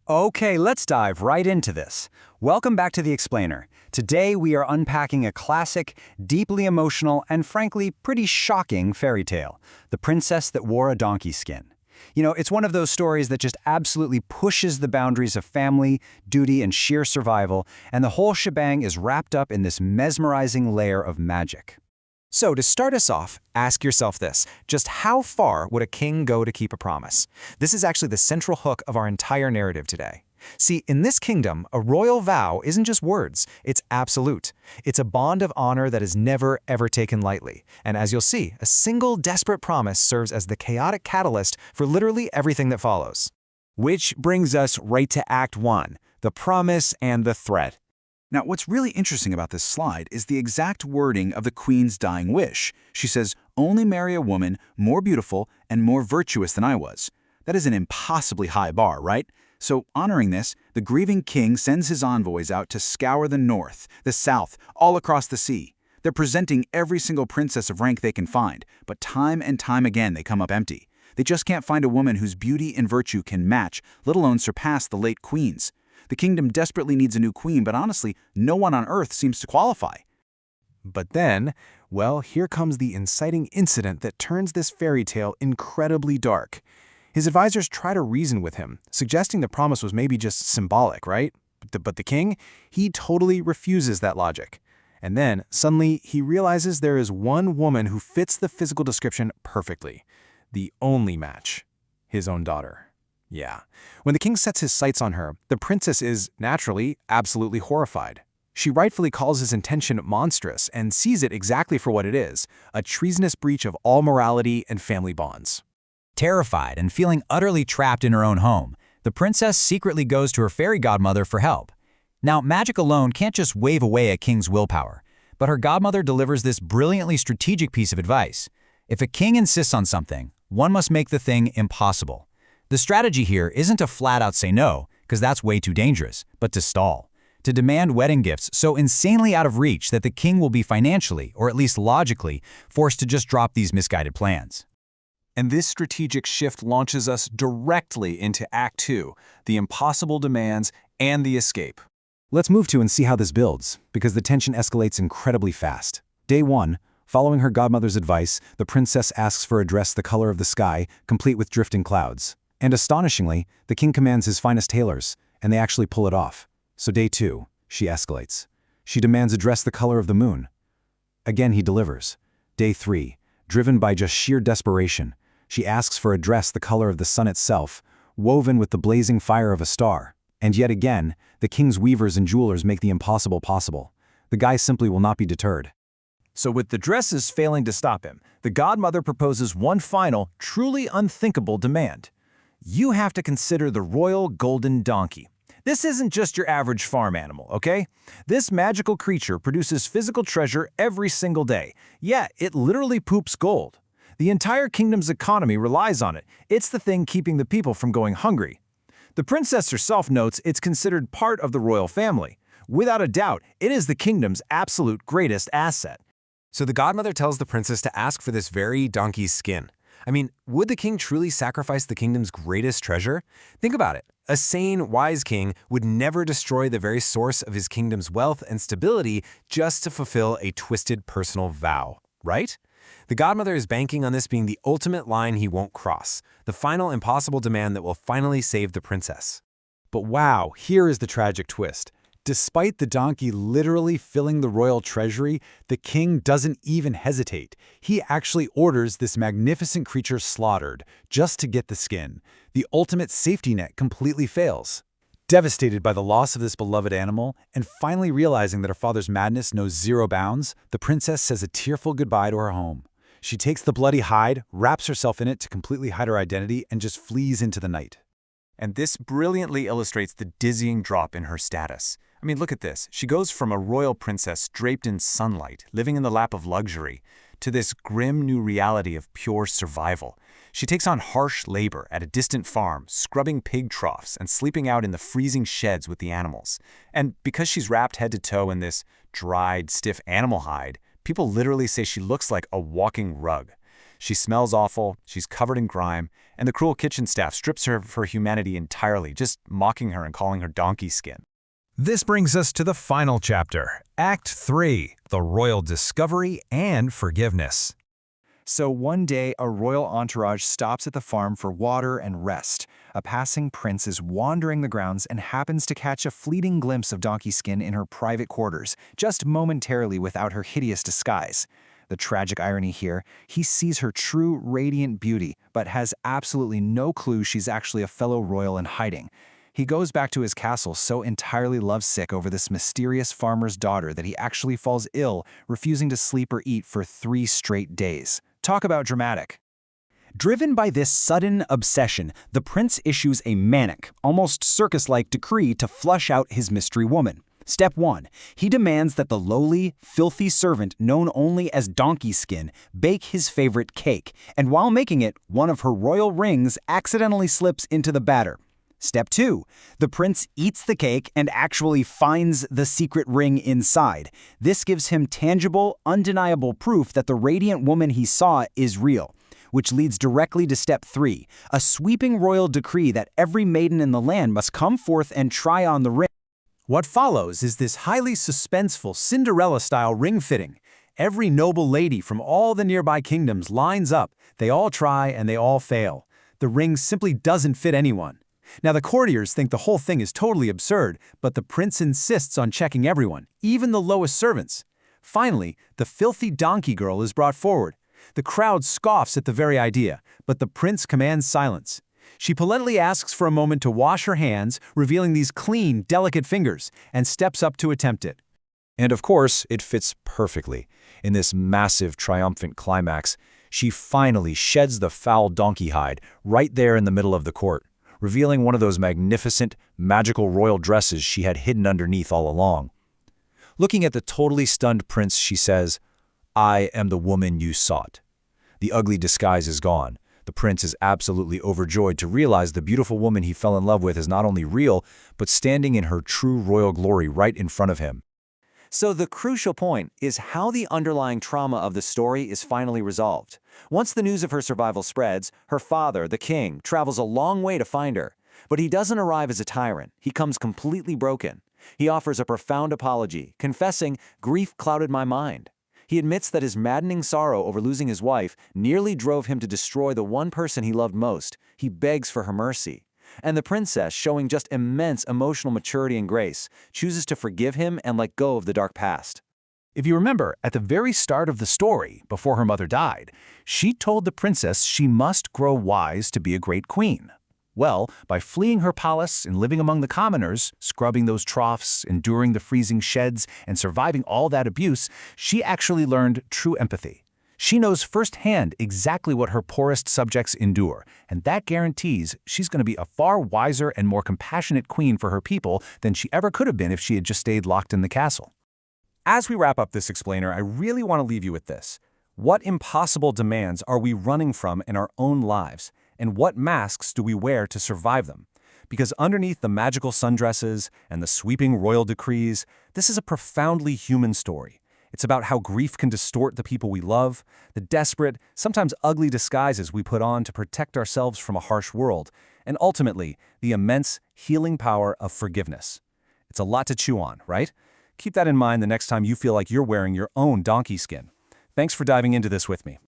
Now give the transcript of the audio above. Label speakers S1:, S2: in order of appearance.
S1: Okay, let's dive right into this. Welcome back to The Explainer. Today we are unpacking a classic, deeply emotional, and frankly pretty shocking fairy tale, The Princess That Wore a Donkey Skin. It's one of those stories that just absolutely pushes the boundaries of family, duty, and sheer survival, and the whole shebang is wrapped up in this mesmerizing layer of magic.
S2: So to start us off, ask yourself this: just how far would a king go to keep a promise? This is actually the central hook of our entire narrative today. See, in this kingdom, a royal vow isn't just words, it's absolute. It's a bond of honor that is never, ever taken lightly. And as you'll see, a single desperate promise serves as the chaotic catalyst for literally everything that follows.
S3: Which brings us right to Act 1, the promise and the threat. Now, what's really interesting about this slide is the exact wording of the queen's dying wish. She says, "Only marry a woman more beautiful and more virtuous than I was." That is an impossibly high bar, right? So, honoring this, the grieving king sends his envoys out to scour the north, the south, all across the sea. They're presenting every single princess of rank they can find, but time and time again they come up empty. They just can't find a woman whose beauty and virtue can match, let alone surpass the late queen's. The kingdom desperately needs a new queen, but honestly, no one on earth seems to qualify.
S2: But then, well, here comes the inciting incident that turns this fairy tale incredibly dark. His advisors try to reason with him, suggesting the promise was maybe just symbolic, right? But the king, he totally refuses that logic. And then, suddenly, he realizes there is one woman who fits the physical description perfectly. The only match: his own daughter. Yeah. When the king sets his sights on her, the princess is, naturally, absolutely horrified. She rightfully calls his intention monstrous and sees it exactly for what it is: a treasonous breach of all morality and family bonds.
S1: Terrified and feeling utterly trapped in her own home, the princess secretly goes to her fairy godmother for help. Now, magic alone can't just wave away a king's willpower, but her godmother delivers this brilliantly strategic piece of advice. If a king insists on something, one must make the thing impossible. The strategy here isn't to flat-out say no, because that's way too dangerous, but to stall. To demand wedding gifts so insanely out of reach that the king will be financially, or at least logically, forced to just drop these misguided plans.
S4: And this strategic shift launches us directly into Act 2, the impossible demands and the escape.
S2: Let's move to and see how this builds, because the tension escalates incredibly fast. Day 1, following her godmother's advice, the princess asks for a dress the color of the sky, complete with drifting clouds. And astonishingly, the king commands his finest tailors, and they actually pull it off. So day 2, she escalates. She demands a dress the color of the moon. Again, he delivers. Day 3, driven by just sheer desperation, she asks for a dress the color of the sun itself, woven with the blazing fire of a star. And yet again, the king's weavers and jewelers make the impossible possible. The guy simply will not be deterred.
S4: So with the dresses failing to stop him, the godmother proposes one final, truly unthinkable demand. You have to consider the royal golden donkey. This isn't just your average farm animal, okay? This magical creature produces physical treasure every single day. Yeah, it literally poops gold. The entire kingdom's economy relies on it. It's the thing keeping the people from going hungry. The princess herself notes it's considered part of the royal family. Without a doubt, it is the kingdom's absolute greatest asset.
S2: So the godmother tells the princess to ask for this very donkey's skin. I mean, would the king truly sacrifice the kingdom's greatest treasure? Think about it. A sane, wise king would never destroy the very source of his kingdom's wealth and stability just to fulfill a twisted personal vow, right? The godmother is banking on this being the ultimate line he won't cross, the final impossible demand that will finally save the princess.
S3: But wow, here is the tragic twist. Despite the donkey literally filling the royal treasury, the king doesn't even hesitate. He actually orders this magnificent creature slaughtered just to get the skin. The ultimate safety net completely fails. Devastated by the loss of this beloved animal, and finally realizing that her father's madness knows zero bounds, the princess says a tearful goodbye to her home. She takes the bloody hide, wraps herself in it to completely hide her identity, and just flees into the night.
S4: And this brilliantly illustrates the dizzying drop in her status. I mean, look at this. She goes from a royal princess draped in sunlight, living in the lap of luxury, to this grim new reality of pure survival. She takes on harsh labor at a distant farm, scrubbing pig troughs and sleeping out in the freezing sheds with the animals. And because she's wrapped head to toe in this dried, stiff animal hide, people literally say she looks like a walking rug.
S2: She smells awful, she's covered in grime, and the cruel kitchen staff strips her of her humanity entirely, just mocking her and calling her donkey skin.
S4: This brings us to the final chapter, Act 3, The Royal Discovery and Forgiveness.
S2: So one day, a royal entourage stops at the farm for water and rest. A passing prince is wandering the grounds and happens to catch a fleeting glimpse of Donkey Skin in her private quarters, just momentarily without her hideous disguise. The tragic irony here, he sees her true, radiant beauty, but has absolutely no clue she's actually a fellow royal in hiding. He goes back to his castle so entirely lovesick over this mysterious farmer's daughter that he actually falls ill, refusing to sleep or eat for 3 straight days. Talk about dramatic.
S3: Driven by this sudden obsession, the prince issues a manic, almost circus-like decree to flush out his mystery woman. Step 1. He demands that the lowly, filthy servant known only as Donkey Skin bake his favorite cake, and while making it, one of her royal rings accidentally slips into the batter. Step 2. The prince eats the cake and actually finds the secret ring inside. This gives him tangible, undeniable proof that the radiant woman he saw is real, which leads directly to Step 3, a sweeping royal decree that every maiden in the land must come forth and try on the ring.
S4: What follows is this highly suspenseful Cinderella-style ring fitting. Every noble lady from all the nearby kingdoms lines up. They all try and they all fail. The ring simply doesn't fit anyone. Now, the courtiers think the whole thing is totally absurd, but the prince insists on checking everyone, even the lowest servants. Finally, the filthy donkey girl is brought forward. The crowd scoffs at the very idea, but the prince commands silence. She politely asks for a moment to wash her hands, revealing these clean, delicate fingers, and steps up to attempt it.
S1: And of course, it fits perfectly. In this massive, triumphant climax, she finally sheds the foul donkey hide right there in the middle of the court, revealing one of those magnificent, magical royal dresses she had hidden underneath all along. Looking at the totally stunned prince, she says, "I am the woman you sought." The ugly disguise is gone. The prince is absolutely overjoyed to realize the beautiful woman he fell in love with is not only real, but standing in her true royal glory right in front of him.
S5: So the crucial point is how the underlying trauma of the story is finally resolved. Once the news of her survival spreads, her father, the king, travels a long way to find her. But he doesn't arrive as a tyrant. He comes completely broken. He offers a profound apology, confessing, "Grief clouded my mind." He admits that his maddening sorrow over losing his wife nearly drove him to destroy the one person he loved most. He begs for her mercy. And the princess, showing just immense emotional maturity and grace, chooses to forgive him and let go of the dark past.
S2: If you remember, at the very start of the story, before her mother died, she told the princess she must grow wise to be a great queen. Well, by fleeing her palace and living among the commoners, scrubbing those troughs, enduring the freezing sheds, and surviving all that abuse, she actually learned true empathy. She knows firsthand exactly what her poorest subjects endure, and that guarantees she's going to be a far wiser and more compassionate queen for her people than she ever could have been if she had just stayed locked in the castle.
S4: As we wrap up this explainer, I really want to leave you with this. What impossible demands are we running from in our own lives, and what masks do we wear to survive them? Because underneath the magical sundresses and the sweeping royal decrees, this is a profoundly human story. It's about how grief can distort the people we love, the desperate, sometimes ugly disguises we put on to protect ourselves from a harsh world, and ultimately, the immense healing power of forgiveness. It's a lot to chew on, right? Keep that in mind the next time you feel like you're wearing your own donkey skin. Thanks for diving into this with me.